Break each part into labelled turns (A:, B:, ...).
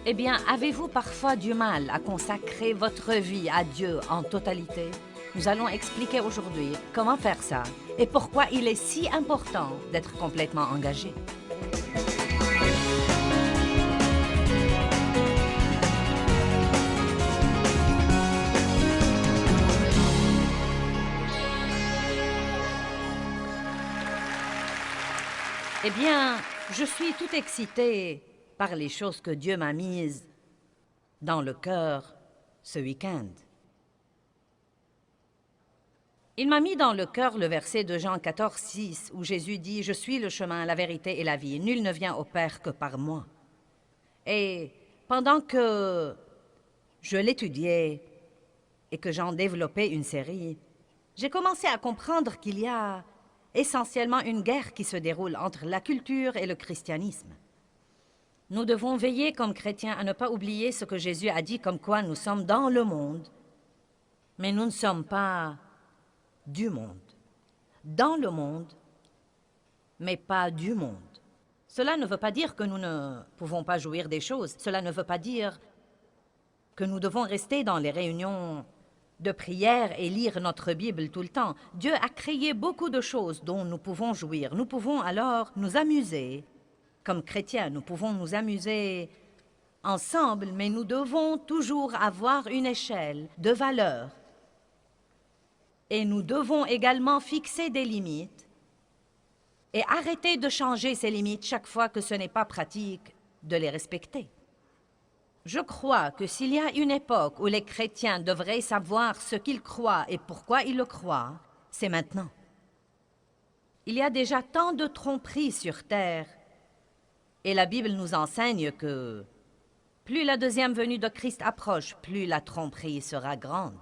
A: Eh bien, avez-vous parfois du mal à consacrer votre vie à Dieu en totalité? Nous allons expliquer aujourd'hui comment faire ça et pourquoi il est si important d'être complètement engagé. Eh bien, je suis tout excitée par les choses que Dieu m'a mises dans le cœur ce week-end. Il m'a mis dans le cœur le verset de Jean 14, 6, où Jésus dit « Je suis le chemin, la vérité et la vie. Nul ne vient au Père que par moi. » Et pendant que je l'étudiais et que j'en développais une série, j'ai commencé à comprendre qu'il y a essentiellement une guerre qui se déroule entre la culture et le christianisme. Nous devons veiller comme chrétiens à ne pas oublier ce que Jésus a dit comme quoi nous sommes dans le monde, mais nous ne sommes pas du monde. Dans le monde, mais pas du monde. Cela ne veut pas dire que nous ne pouvons pas jouir des choses. Cela ne veut pas dire que nous devons rester dans les réunions de prière et lire notre Bible tout le temps. Dieu a créé beaucoup de choses dont nous pouvons jouir. Nous pouvons alors nous amuser. Comme chrétiens, nous pouvons nous amuser ensemble, mais nous devons toujours avoir une échelle de valeurs. Et nous devons également fixer des limites et arrêter de changer ces limites chaque fois que ce n'est pas pratique de les respecter. Je crois que s'il y a une époque où les chrétiens devraient savoir ce qu'ils croient et pourquoi ils le croient, c'est maintenant. Il y a déjà tant de tromperies sur terre, et la Bible nous enseigne que plus la deuxième venue de Christ approche, plus la tromperie sera grande.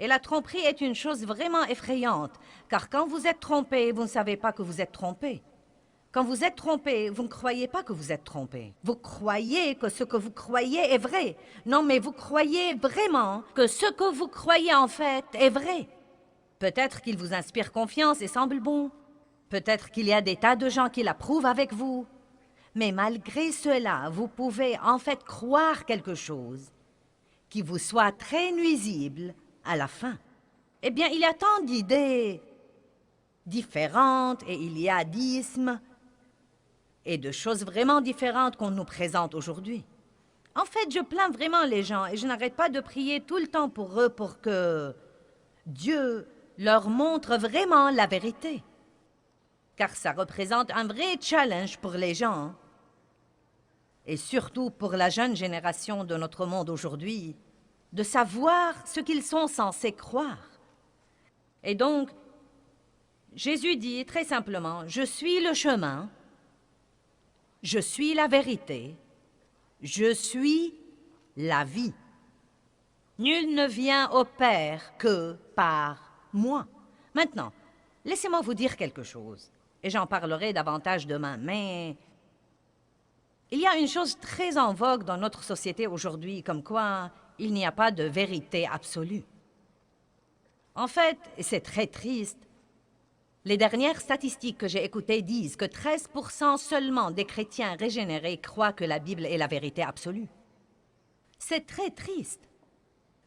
A: Et la tromperie est une chose vraiment effrayante, car quand vous êtes trompé, vous ne savez pas que vous êtes trompé. Quand vous êtes trompé, vous ne croyez pas que vous êtes trompé. Vous croyez que ce que vous croyez est vrai. Non, mais vous croyez vraiment que ce que vous croyez en fait est vrai. Peut-être qu'il vous inspire confiance et semble bon. Peut-être qu'il y a des tas de gens qui l'approuvent avec vous. Mais malgré cela, vous pouvez en fait croire quelque chose qui vous soit très nuisible à la fin. Eh bien, il y a tant d'idées différentes et il y a d'ismes et de choses vraiment différentes qu'on nous présente aujourd'hui. En fait, je plains vraiment les gens et je n'arrête pas de prier tout le temps pour eux pour que Dieu leur montre vraiment la vérité. Car ça représente un vrai challenge pour les gens et surtout pour la jeune génération de notre monde aujourd'hui, de savoir ce qu'ils sont censés croire. Et donc, Jésus dit très simplement, « Je suis le chemin, je suis la vérité, je suis la vie. Nul ne vient au Père que par moi. » Maintenant, laissez-moi vous dire quelque chose, et j'en parlerai davantage demain, mais il y a une chose très en vogue dans notre société aujourd'hui, comme quoi il n'y a pas de vérité absolue. En fait, et c'est très triste, les dernières statistiques que j'ai écoutées disent que 13% seulement des chrétiens régénérés croient que la Bible est la vérité absolue. C'est très triste.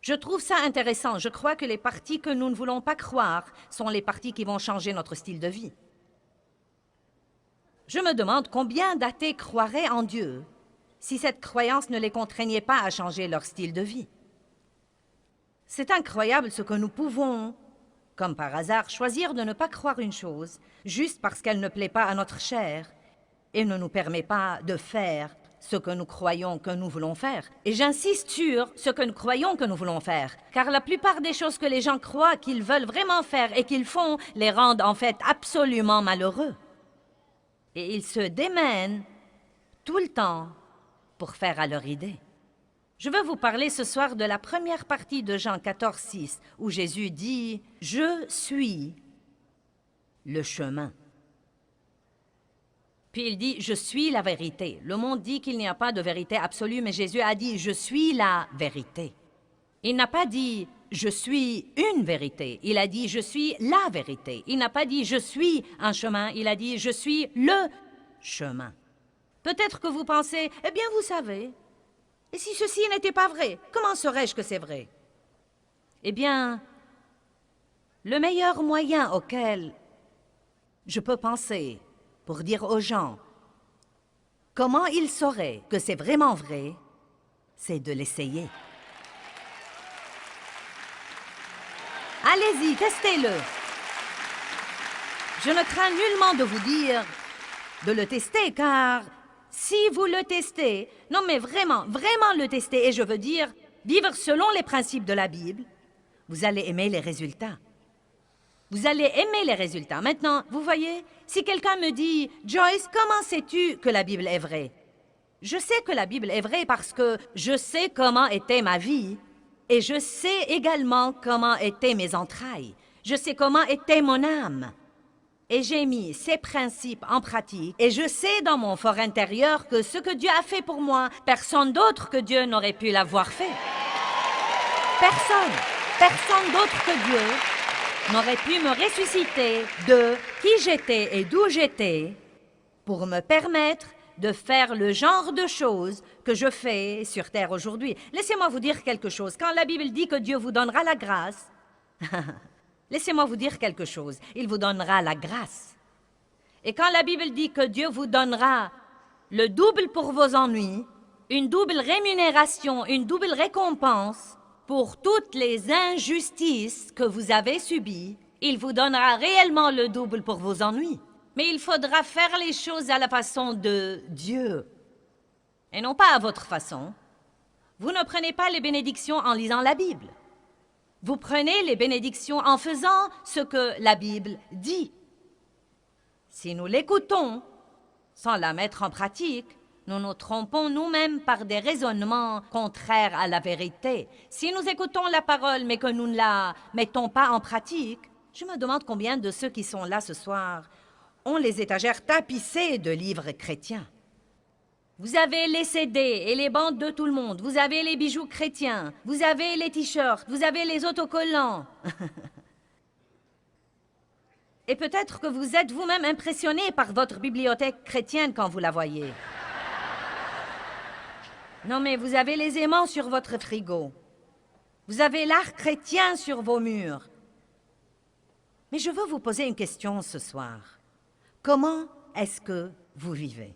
A: Je trouve ça intéressant. Je crois que les parties que nous ne voulons pas croire sont les parties qui vont changer notre style de vie. Je me demande combien d'athées croiraient en Dieu si cette croyance ne les contraignait pas à changer leur style de vie. C'est incroyable ce que nous pouvons, comme par hasard, choisir de ne pas croire une chose juste parce qu'elle ne plaît pas à notre chair et ne nous permet pas de faire ce que nous croyons que nous voulons faire. Et j'insiste sur ce que nous croyons que nous voulons faire, car la plupart des choses que les gens croient qu'ils veulent vraiment faire et qu'ils font les rendent en fait absolument malheureux. Et ils se démènent tout le temps pour faire à leur idée. Je veux vous parler ce soir de la première partie de Jean 14, 6, où Jésus dit « Je suis le chemin ». Puis il dit « Je suis la vérité ». Le monde dit qu'il n'y a pas de vérité absolue, mais Jésus a dit « Je suis la vérité ». Il n'a pas dit « Je suis une vérité ». Il a dit « Je suis la vérité ». Il n'a pas dit « Je suis un chemin ». Il a dit « Je suis le chemin ». Peut-être que vous pensez « Eh bien, vous savez, Et si ceci n'était pas vrai, comment saurais-je que c'est vrai? Eh bien, le meilleur moyen auquel je peux penser pour dire aux gens comment ils sauraient que c'est vraiment vrai, c'est de l'essayer. Allez-y, testez-le. Je ne crains nullement de vous dire de le tester, car si vous le testez, non mais vraiment, vraiment le tester, et je veux dire vivre selon les principes de la Bible, vous allez aimer les résultats. Vous allez aimer les résultats. Maintenant, vous voyez, si quelqu'un me dit « Joyce, comment sais-tu que la Bible est vraie? » Je sais que la Bible est vraie parce que je sais comment était ma vie et je sais également comment étaient mes entrailles. Je sais comment était mon âme. Et j'ai mis ces principes en pratique et je sais dans mon fort intérieur que ce que Dieu a fait pour moi, personne d'autre que Dieu n'aurait pu l'avoir fait. Personne d'autre que Dieu n'aurait pu me ressusciter de qui j'étais et d'où j'étais pour me permettre de faire le genre de choses que je fais sur terre aujourd'hui. Laissez-moi vous dire quelque chose. Quand la Bible dit que Dieu vous donnera la grâce, laissez-moi vous dire quelque chose. Il vous donnera la grâce. Et quand la Bible dit que Dieu vous donnera le double pour vos ennuis, une double rémunération, une double récompense pour toutes les injustices que vous avez subies, il vous donnera réellement le double pour vos ennuis. Mais il faudra faire les choses à la façon de Dieu, et non pas à votre façon. Vous ne prenez pas les bénédictions en lisant la Bible. Vous prenez les bénédictions en faisant ce que la Bible dit. Si nous l'écoutons sans la mettre en pratique, nous nous trompons nous-mêmes par des raisonnements contraires à la vérité. Si nous écoutons la parole mais que nous ne la mettons pas en pratique, je me demande combien de ceux qui sont là ce soir ont les étagères tapissées de livres chrétiens. Vous avez les CD et les bandes de tout le monde, vous avez les bijoux chrétiens, vous avez les t-shirts, vous avez les autocollants. Et peut-être que vous êtes vous-même impressionné par votre bibliothèque chrétienne quand vous la voyez. Non, mais vous avez les aimants sur votre frigo. Vous avez l'art chrétien sur vos murs. Mais je veux vous poser une question ce soir. Comment est-ce que vous vivez?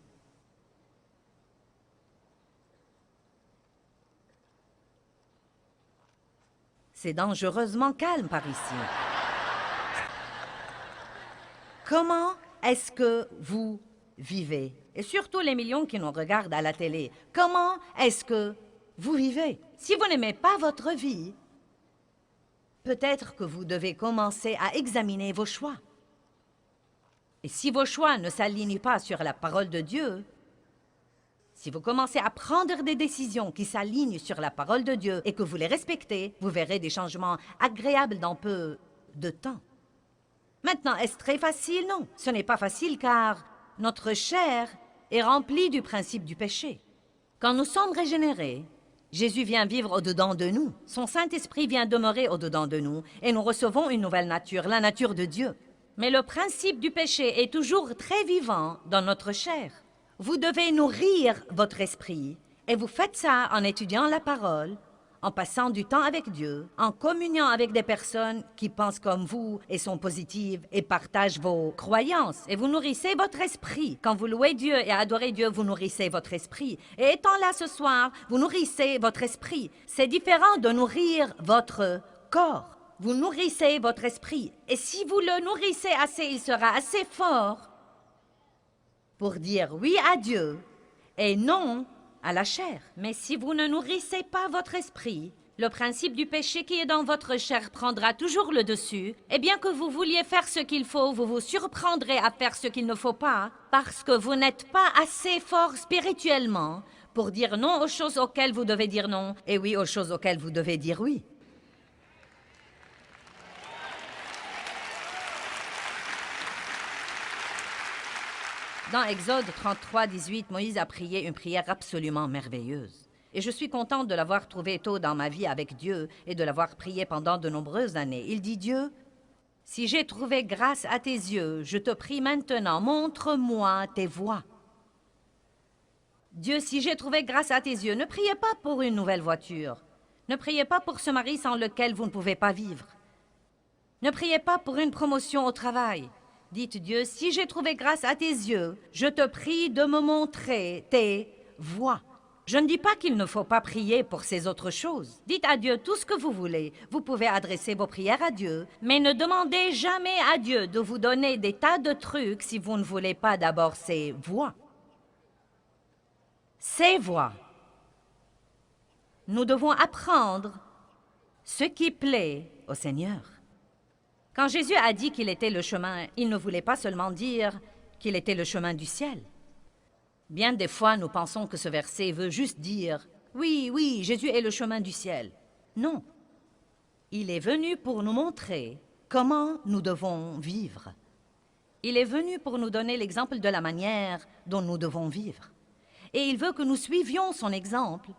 A: C'est dangereusement calme par ici. Comment est-ce que vous vivez? Et surtout les millions qui nous regardent à la télé. Comment est-ce que vous vivez? Si vous n'aimez pas votre vie, peut-être que vous devez commencer à examiner vos choix. Et si vos choix ne s'alignent pas sur la parole de Dieu, si vous commencez à prendre des décisions qui s'alignent sur la parole de Dieu et que vous les respectez, vous verrez des changements agréables dans peu de temps. Maintenant, est-ce très facile? Non, ce n'est pas facile car notre chair est remplie du principe du péché. Quand nous sommes régénérés, Jésus vient vivre au-dedans de nous. Son Saint-Esprit vient demeurer au-dedans de nous et nous recevons une nouvelle nature, la nature de Dieu. Mais le principe du péché est toujours très vivant dans notre chair. Vous devez nourrir votre esprit et vous faites ça en étudiant la parole, en passant du temps avec Dieu, en communiant avec des personnes qui pensent comme vous et sont positives et partagent vos croyances. Et vous nourrissez votre esprit. Quand vous louez Dieu et adorez Dieu, vous nourrissez votre esprit. Et étant là ce soir, vous nourrissez votre esprit. C'est différent de nourrir votre corps. Vous nourrissez votre esprit. Et si vous le nourrissez assez, il sera assez fort pour dire oui à Dieu et non à la chair. Mais si vous ne nourrissez pas votre esprit, le principe du péché qui est dans votre chair prendra toujours le dessus. Et bien que vous vouliez faire ce qu'il faut, vous vous surprendrez à faire ce qu'il ne faut pas, parce que vous n'êtes pas assez fort spirituellement pour dire non aux choses auxquelles vous devez dire non, et oui aux choses auxquelles vous devez dire oui. Dans Exode 33, 18, Moïse a prié une prière absolument merveilleuse. Et je suis contente de l'avoir trouvée tôt dans ma vie avec Dieu et de l'avoir priée pendant de nombreuses années. Il dit, Dieu, si j'ai trouvé grâce à tes yeux, je te prie maintenant, montre-moi tes voies. Dieu, si j'ai trouvé grâce à tes yeux, ne priez pas pour une nouvelle voiture. Ne priez pas pour ce mari sans lequel vous ne pouvez pas vivre. Ne priez pas pour une promotion au travail. Dites Dieu, si j'ai trouvé grâce à tes yeux, je te prie de me montrer tes voies. Je ne dis pas qu'il ne faut pas prier pour ces autres choses. Dites à Dieu tout ce que vous voulez. Vous pouvez adresser vos prières à Dieu, mais ne demandez jamais à Dieu de vous donner des tas de trucs si vous ne voulez pas d'abord ses voies. Ses voies. Nous devons apprendre ce qui plaît au Seigneur. Quand Jésus a dit qu'il était le chemin, il ne voulait pas seulement dire qu'il était le chemin du ciel. Bien des fois, nous pensons que ce verset veut juste dire « Oui, oui, Jésus est le chemin du ciel ». Non. Il est venu pour nous montrer comment nous devons vivre. Il est venu pour nous donner l'exemple de la manière dont nous devons vivre. Et il veut que nous suivions son exemple.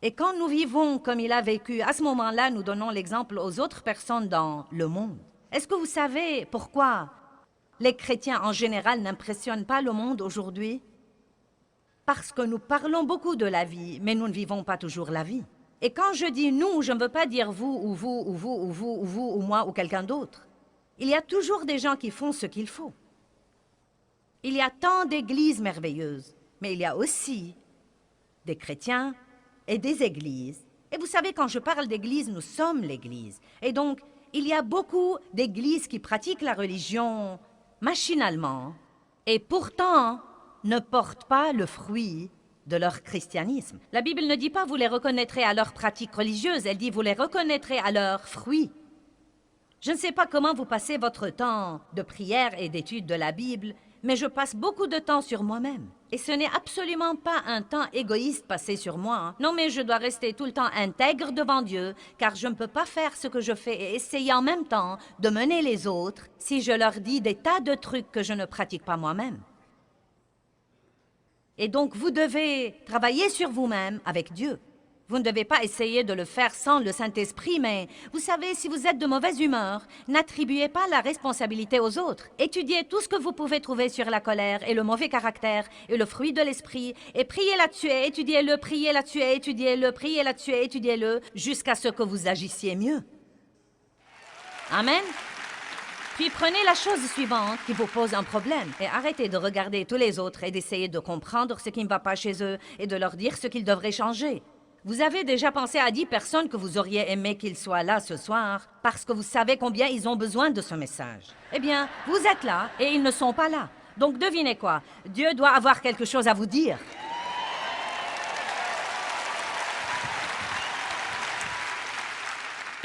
A: Et quand nous vivons comme il a vécu, à ce moment-là, nous donnons l'exemple aux autres personnes dans le monde. Est-ce que vous savez pourquoi les chrétiens en général n'impressionnent pas le monde aujourd'hui? Parce que nous parlons beaucoup de la vie, mais nous ne vivons pas toujours la vie. Et quand je dis « nous », je ne veux pas dire « vous » ou « vous » ou « vous » ou « vous » ou « vous » ou « moi » ou quelqu'un d'autre. Il y a toujours des gens qui font ce qu'il faut. Il y a tant d'églises merveilleuses, mais il y a aussi des chrétiens et des églises. Et vous savez, quand je parle d'église, nous sommes l'église. Et donc, il y a beaucoup d'églises qui pratiquent la religion machinalement et pourtant ne portent pas le fruit de leur christianisme. La Bible ne dit pas « vous les reconnaîtrez à leurs pratiques religieuses », elle dit « vous les reconnaîtrez à leurs fruits ». Je ne sais pas comment vous passez votre temps de prière et d'étude de la Bible, mais je passe beaucoup de temps sur moi-même. Et ce n'est absolument pas un temps égoïste passé sur moi. Non, mais je dois rester tout le temps intègre devant Dieu, car je ne peux pas faire ce que je fais et essayer en même temps de mener les autres si je leur dis des tas de trucs que je ne pratique pas moi-même. Et donc, vous devez travailler sur vous-même avec Dieu. Vous ne devez pas essayer de le faire sans le Saint-Esprit, mais vous savez, si vous êtes de mauvaise humeur, n'attribuez pas la responsabilité aux autres. Étudiez tout ce que vous pouvez trouver sur la colère et le mauvais caractère et le fruit de l'esprit, et priez là-dessus et étudiez-le, priez là-dessus et étudiez-le, priez là-dessus et étudiez-le, jusqu'à ce que vous agissiez mieux. Amen. Puis prenez la chose suivante qui vous pose un problème et arrêtez de regarder tous les autres et d'essayer de comprendre ce qui ne va pas chez eux et de leur dire ce qu'ils devraient changer. Vous avez déjà pensé à 10 personnes que vous auriez aimé qu'ils soient là ce soir parce que vous savez combien ils ont besoin de ce message. Eh bien, vous êtes là et ils ne sont pas là. Donc devinez quoi? Dieu doit avoir quelque chose à vous dire.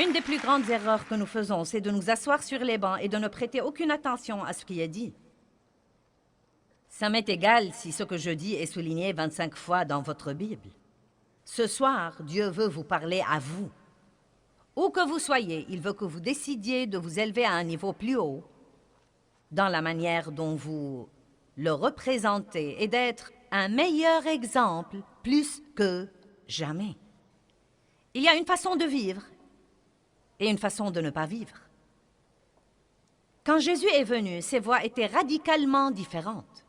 A: Une des plus grandes erreurs que nous faisons, c'est de nous asseoir sur les bancs et de ne prêter aucune attention à ce qui est dit. Ça m'est égal si ce que je dis est souligné 25 fois dans votre Bible. Ce soir, Dieu veut vous parler à vous. Où que vous soyez, il veut que vous décidiez de vous élever à un niveau plus haut dans la manière dont vous le représentez et d'être un meilleur exemple plus que jamais. Il y a une façon de vivre et une façon de ne pas vivre. Quand Jésus est venu, ses voies étaient radicalement différentes.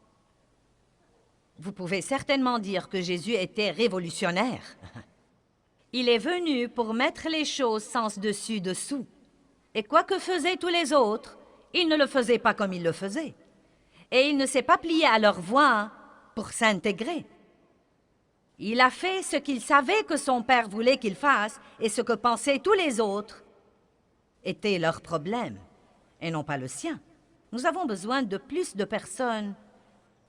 A: Vous pouvez certainement dire que Jésus était révolutionnaire. Il est venu pour mettre les choses sens dessus dessous. Et quoi que faisaient tous les autres, il ne le faisait pas comme il le faisait. Et il ne s'est pas plié à leur voie pour s'intégrer. Il a fait ce qu'il savait que son Père voulait qu'il fasse et ce que pensaient tous les autres était leur problème et non pas le sien. Nous avons besoin de plus de personnes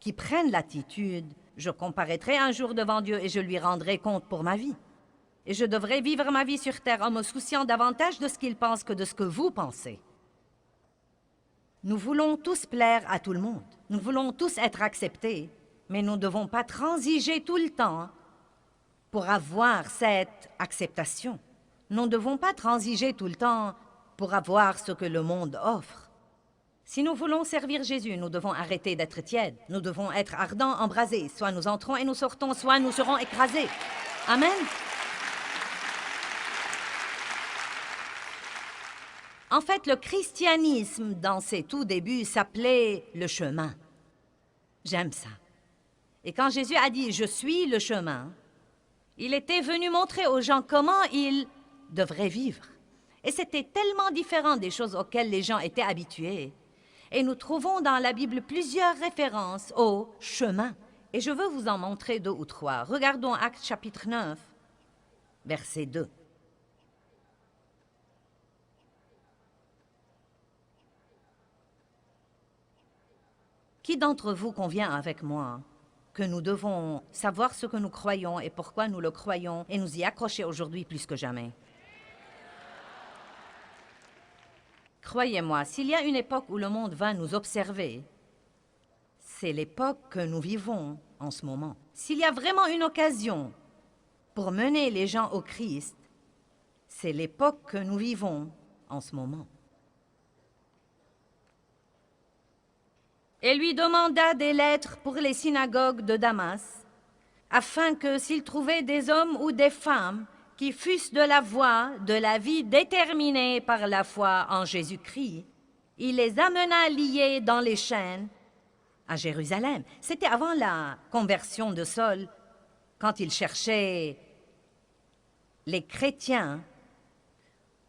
A: qui prennent l'attitude « je comparaîtrai un jour devant Dieu et je lui rendrai compte pour ma vie. Et je devrais vivre ma vie sur terre en me souciant davantage de ce qu'il pense que de ce que vous pensez. » Nous voulons tous plaire à tout le monde. Nous voulons tous être acceptés, mais nous ne devons pas transiger tout le temps pour avoir cette acceptation. Nous ne devons pas transiger tout le temps pour avoir ce que le monde offre. Si nous voulons servir Jésus, nous devons arrêter d'être tièdes. Nous devons être ardents, embrasés. Soit nous entrons et nous sortons, soit nous serons écrasés. Amen. En fait, le christianisme, dans ses tout débuts, s'appelait le chemin. J'aime ça. Et quand Jésus a dit « Je suis le chemin », il était venu montrer aux gens comment ils devraient vivre. Et c'était tellement différent des choses auxquelles les gens étaient habitués. Et nous trouvons dans la Bible plusieurs références au chemin. Et je veux vous en montrer 2 ou 3. Regardons Actes chapitre 9, verset 2. Qui d'entre vous convient avec moi que nous devons savoir ce que nous croyons et pourquoi nous le croyons et nous y accrocher aujourd'hui plus que jamais? Croyez-moi, s'il y a une époque où le monde va nous observer, c'est l'époque que nous vivons en ce moment. S'il y a vraiment une occasion pour mener les gens au Christ, c'est l'époque que nous vivons en ce moment. Et lui demanda des lettres pour les synagogues de Damas, afin que s'il trouvait des hommes ou des femmes qui fussent de la voie de la vie déterminée par la foi en Jésus-Christ, il les amena liés dans les chaînes à Jérusalem. C'était avant la conversion de Saul, quand il cherchait les chrétiens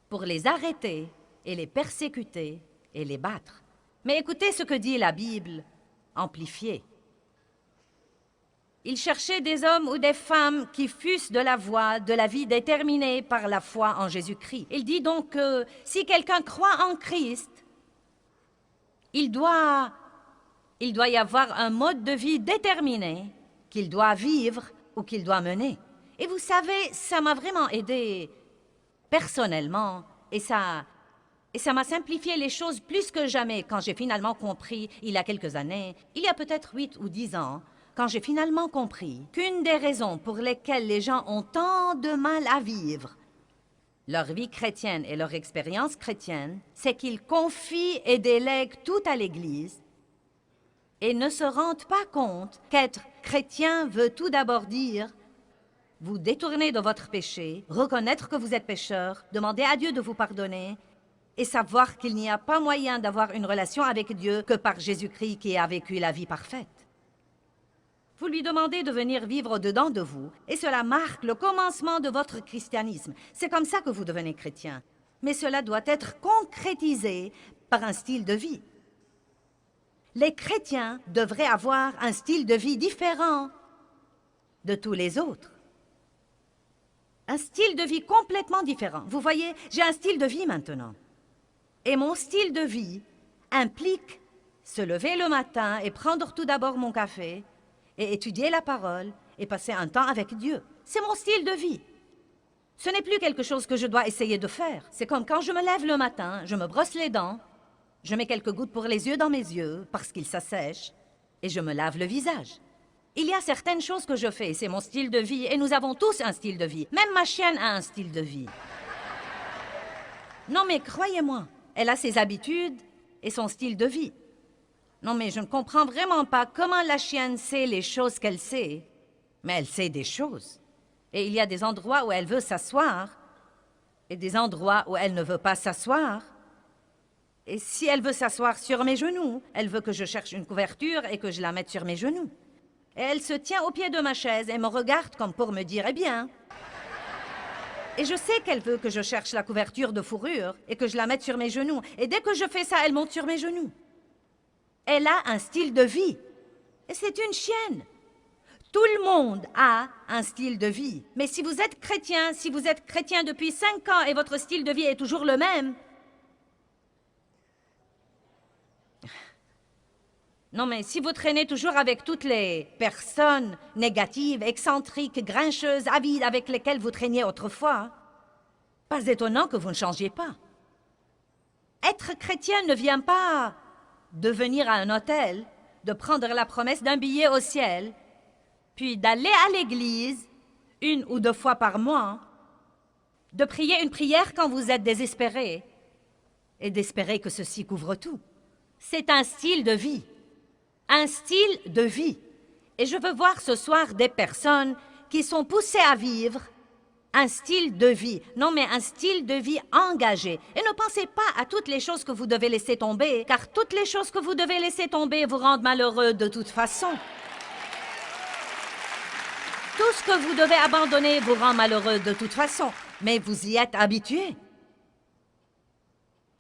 A: pour les arrêter et les persécuter et les battre. Mais écoutez ce que dit la Bible, amplifiée. Il cherchait des hommes ou des femmes qui fussent de la voie de la vie déterminée par la foi en Jésus-Christ. Il dit donc que si quelqu'un croit en Christ, il doit y avoir un mode de vie déterminé qu'il doit vivre ou qu'il doit mener. Et vous savez, ça m'a vraiment aidé personnellement et ça m'a simplifié les choses plus que jamais quand j'ai finalement compris, il y a quelques années, il y a peut-être 8 ou 10 ans, quand j'ai finalement compris qu'une des raisons pour lesquelles les gens ont tant de mal à vivre leur vie chrétienne et leur expérience chrétienne, c'est qu'ils confient et délèguent tout à l'Église et ne se rendent pas compte qu'être chrétien veut tout d'abord dire vous détourner de votre péché, reconnaître que vous êtes pécheur, demander à Dieu de vous pardonner et savoir qu'il n'y a pas moyen d'avoir une relation avec Dieu que par Jésus-Christ qui a vécu la vie parfaite. Vous lui demandez de venir vivre au-dedans de vous, et cela marque le commencement de votre christianisme. C'est comme ça que vous devenez chrétien. Mais cela doit être concrétisé par un style de vie. Les chrétiens devraient avoir un style de vie différent de tous les autres. Un style de vie complètement différent. Vous voyez, j'ai un style de vie maintenant. Et mon style de vie implique se lever le matin et prendre tout d'abord mon café et étudier la parole et passer un temps avec Dieu. C'est mon style de vie. Ce n'est plus quelque chose que je dois essayer de faire. C'est comme quand je me lève le matin, je me brosse les dents, je mets quelques gouttes pour les yeux dans mes yeux parce qu'ils s'assèchent et je me lave le visage. Il y a certaines choses que je fais, c'est mon style de vie et nous avons tous un style de vie. Même ma chienne a un style de vie. Non mais croyez-moi, elle a ses habitudes et son style de vie. Non, mais je ne comprends vraiment pas comment la chienne sait les choses qu'elle sait. Mais elle sait des choses. Et il y a des endroits où elle veut s'asseoir et des endroits où elle ne veut pas s'asseoir. Et si elle veut s'asseoir sur mes genoux, elle veut que je cherche une couverture et que je la mette sur mes genoux. Et elle se tient au pied de ma chaise et me regarde comme pour me dire « Eh bien !» Et je sais qu'elle veut que je cherche la couverture de fourrure et que je la mette sur mes genoux. Et dès que je fais ça, elle monte sur mes genoux. Elle a un style de vie. Et c'est une chienne. Tout le monde a un style de vie. Mais si vous êtes chrétien depuis 5 ans et votre style de vie est toujours le même... Non, mais si vous traînez toujours avec toutes les personnes négatives, excentriques, grincheuses, avides avec lesquelles vous traîniez autrefois, pas étonnant que vous ne changiez pas. Être chrétien ne vient pas de venir à un hôtel, de prendre la promesse d'un billet au ciel, puis d'aller à l'église 1 ou 2 fois par mois, de prier une prière quand vous êtes désespéré et d'espérer que ceci couvre tout. C'est un style de vie. Un style de vie. Et je veux voir ce soir des personnes qui sont poussées à vivre un style de vie. Non, mais un style de vie engagé. Et ne pensez pas à toutes les choses que vous devez laisser tomber, car toutes les choses que vous devez laisser tomber vous rendent malheureux de toute façon. Tout ce que vous devez abandonner vous rend malheureux de toute façon, mais vous y êtes habitué.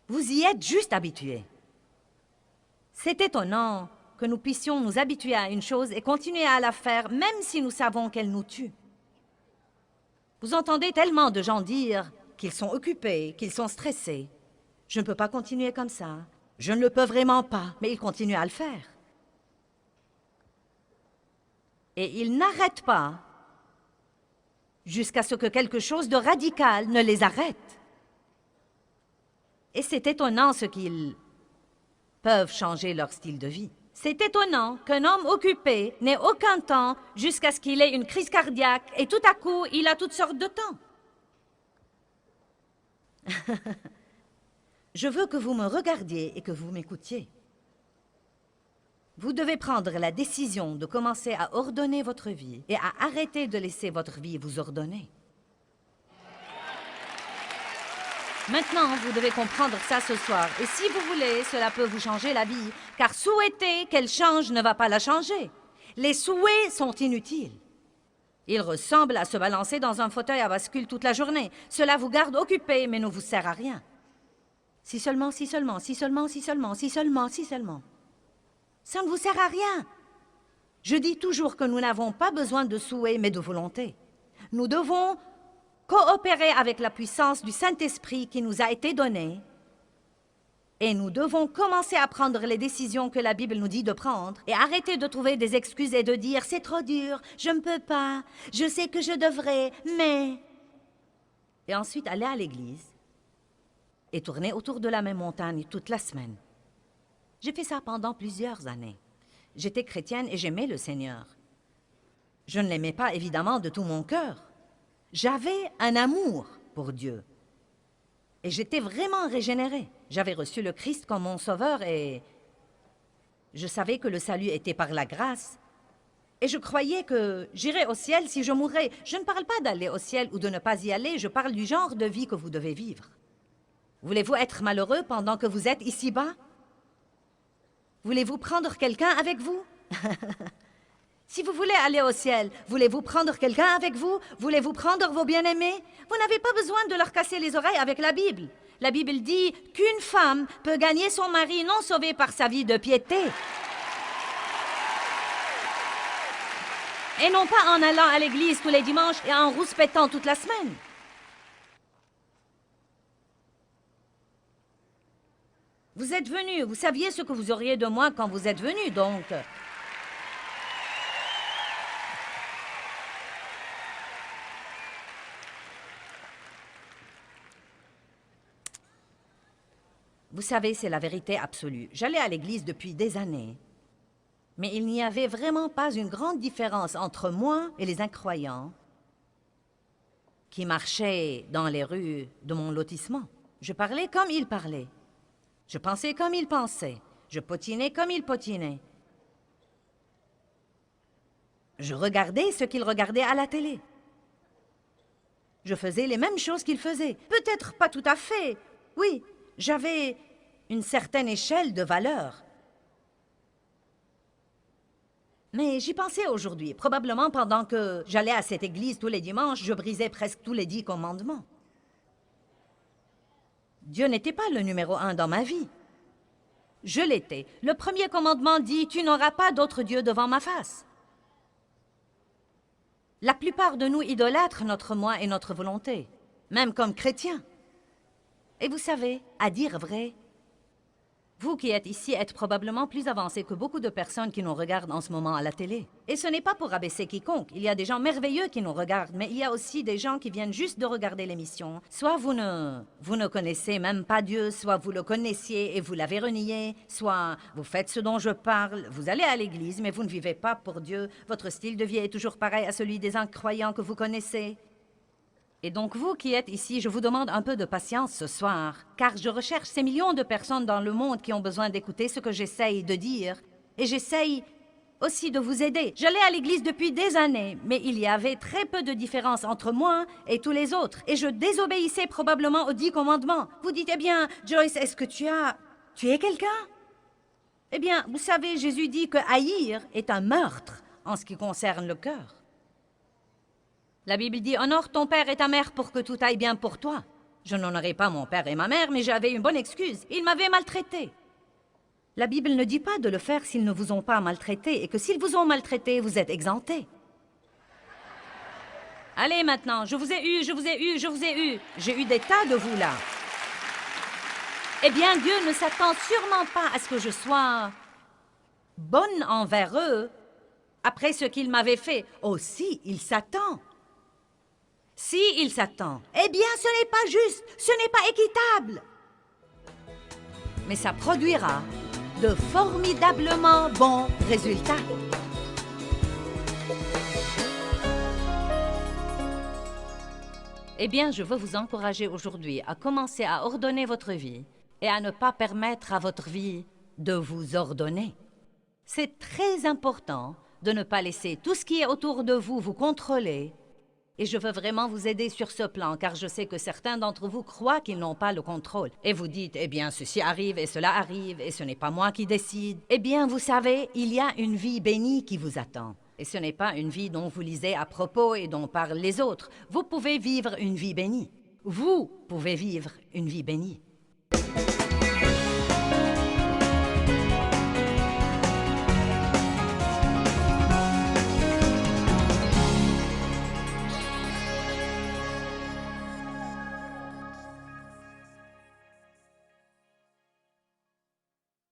A: Vous y êtes juste habitué. C'est étonnant que nous puissions nous habituer à une chose et continuer à la faire, même si nous savons qu'elle nous tue. Vous entendez tellement de gens dire qu'ils sont occupés, qu'ils sont stressés. Je ne peux pas continuer comme ça. Je ne le peux vraiment pas, mais ils continuent à le faire. Et ils n'arrêtent pas jusqu'à ce que quelque chose de radical ne les arrête. Et c'est étonnant ce qu'ils peuvent changer leur style de vie. C'est étonnant qu'un homme occupé n'ait aucun temps jusqu'à ce qu'il ait une crise cardiaque et tout à coup, il a toutes sortes de temps. Je veux que vous me regardiez et que vous m'écoutiez. Vous devez prendre la décision de commencer à ordonner votre vie et à arrêter de laisser votre vie vous ordonner. Maintenant, vous devez comprendre ça ce soir. Et si vous voulez, cela peut vous changer la vie, car souhaiter qu'elle change ne va pas la changer. Les souhaits sont inutiles. Ils ressemblent à se balancer dans un fauteuil à bascule toute la journée. Cela vous garde occupé, mais ne vous sert à rien. Si seulement, si seulement, si seulement, si seulement, si seulement, si seulement. Ça ne vous sert à rien. Je dis toujours que nous n'avons pas besoin de souhaits, mais de volonté. Nous devons coopérer avec la puissance du Saint-Esprit qui nous a été donnée. Et nous devons commencer à prendre les décisions que la Bible nous dit de prendre et arrêter de trouver des excuses et de dire « c'est trop dur, je ne peux pas, je sais que je devrais, mais… » Et ensuite aller à l'église et tourner autour de la même montagne toute la semaine. J'ai fait ça pendant plusieurs années. J'étais chrétienne et j'aimais le Seigneur. Je ne l'aimais pas évidemment de tout mon cœur. J'avais un amour pour Dieu. Et j'étais vraiment régénérée. J'avais reçu le Christ comme mon sauveur et je savais que le salut était par la grâce. Et je croyais que j'irais au ciel si je mourrais. Je ne parle pas d'aller au ciel ou de ne pas y aller, je parle du genre de vie que vous devez vivre. Voulez-vous être malheureux pendant que vous êtes ici-bas? Voulez-vous prendre quelqu'un avec vous? Si vous voulez aller au ciel, voulez-vous prendre quelqu'un avec vous? Voulez-vous prendre vos bien-aimés? Vous n'avez pas besoin de leur casser les oreilles avec la Bible. La Bible dit qu'une femme peut gagner son mari non sauvé par sa vie de piété. Et non pas en allant à l'église tous les dimanches et en rouspétant toute la semaine. Vous êtes venu, vous saviez ce que vous auriez de moi quand vous êtes venu, donc. Vous savez, c'est la vérité absolue. J'allais à l'église depuis des années, mais il n'y avait vraiment pas une grande différence entre moi et les incroyants qui marchaient dans les rues de mon lotissement. Je parlais comme ils parlaient. Je pensais comme ils pensaient. Je potinais comme ils potinaient. Je regardais ce qu'ils regardaient à la télé. Je faisais les mêmes choses qu'ils faisaient. Peut-être pas tout à fait. Oui, j'avais une certaine échelle de valeur. Mais j'y pensais aujourd'hui. Probablement pendant que j'allais à cette église tous les dimanches, je brisais presque tous les 10 commandements. Dieu n'était pas le numéro 1 dans ma vie. Je l'étais. Le premier commandement dit « Tu n'auras pas d'autre Dieu devant ma face ». La plupart de nous idolâtrent notre moi et notre volonté, même comme chrétiens. Et vous savez, à dire vrai, vous qui êtes ici êtes probablement plus avancés que beaucoup de personnes qui nous regardent en ce moment à la télé. Et ce n'est pas pour abaisser quiconque. Il y a des gens merveilleux qui nous regardent, mais il y a aussi des gens qui viennent juste de regarder l'émission. Soit vous ne connaissez même pas Dieu, soit vous le connaissiez et vous l'avez renié, soit vous faites ce dont je parle, vous allez à l'église, mais vous ne vivez pas pour Dieu. Votre style de vie est toujours pareil à celui des incroyants que vous connaissez. Et donc vous qui êtes ici, je vous demande un peu de patience ce soir, car je recherche ces millions de personnes dans le monde qui ont besoin d'écouter ce que j'essaye de dire, et j'essaye aussi de vous aider. J'allais à l'église depuis des années, mais il y avait très peu de différence entre moi et tous les autres, et je désobéissais probablement aux 10 commandements. Vous dites, eh bien, Joyce, est-ce que tu es quelqu'un? Eh bien, vous savez, Jésus dit que haïr est un meurtre en ce qui concerne le cœur. La Bible dit « Honore ton père et ta mère pour que tout aille bien pour toi ». Je n'honorais pas mon père et ma mère, mais j'avais une bonne excuse. Ils m'avaient maltraité. La Bible ne dit pas de le faire s'ils ne vous ont pas maltraité, et que s'ils vous ont maltraité, vous êtes exempté. Allez maintenant, je vous ai eu, je vous ai eu, je vous ai eu. J'ai eu des tas de vous là. Eh bien, Dieu ne s'attend sûrement pas à ce que je sois bonne envers eux après ce qu'ils m'avaient fait. Oh si, il s'attend. Si il s'attend, eh bien ce n'est pas juste, ce n'est pas équitable. Mais ça produira de formidablement bons résultats. Eh bien, je veux vous encourager aujourd'hui à commencer à ordonner votre vie et à ne pas permettre à votre vie de vous ordonner. C'est très important de ne pas laisser tout ce qui est autour de vous vous contrôler. Et je veux vraiment vous aider sur ce plan, car je sais que certains d'entre vous croient qu'ils n'ont pas le contrôle. Et vous dites, eh bien, ceci arrive et cela arrive, et ce n'est pas moi qui décide. Eh bien, vous savez, il y a une vie bénie qui vous attend. Et ce n'est pas une vie dont vous lisez à propos et dont parlent les autres. Vous pouvez vivre une vie bénie. Vous pouvez vivre une vie bénie.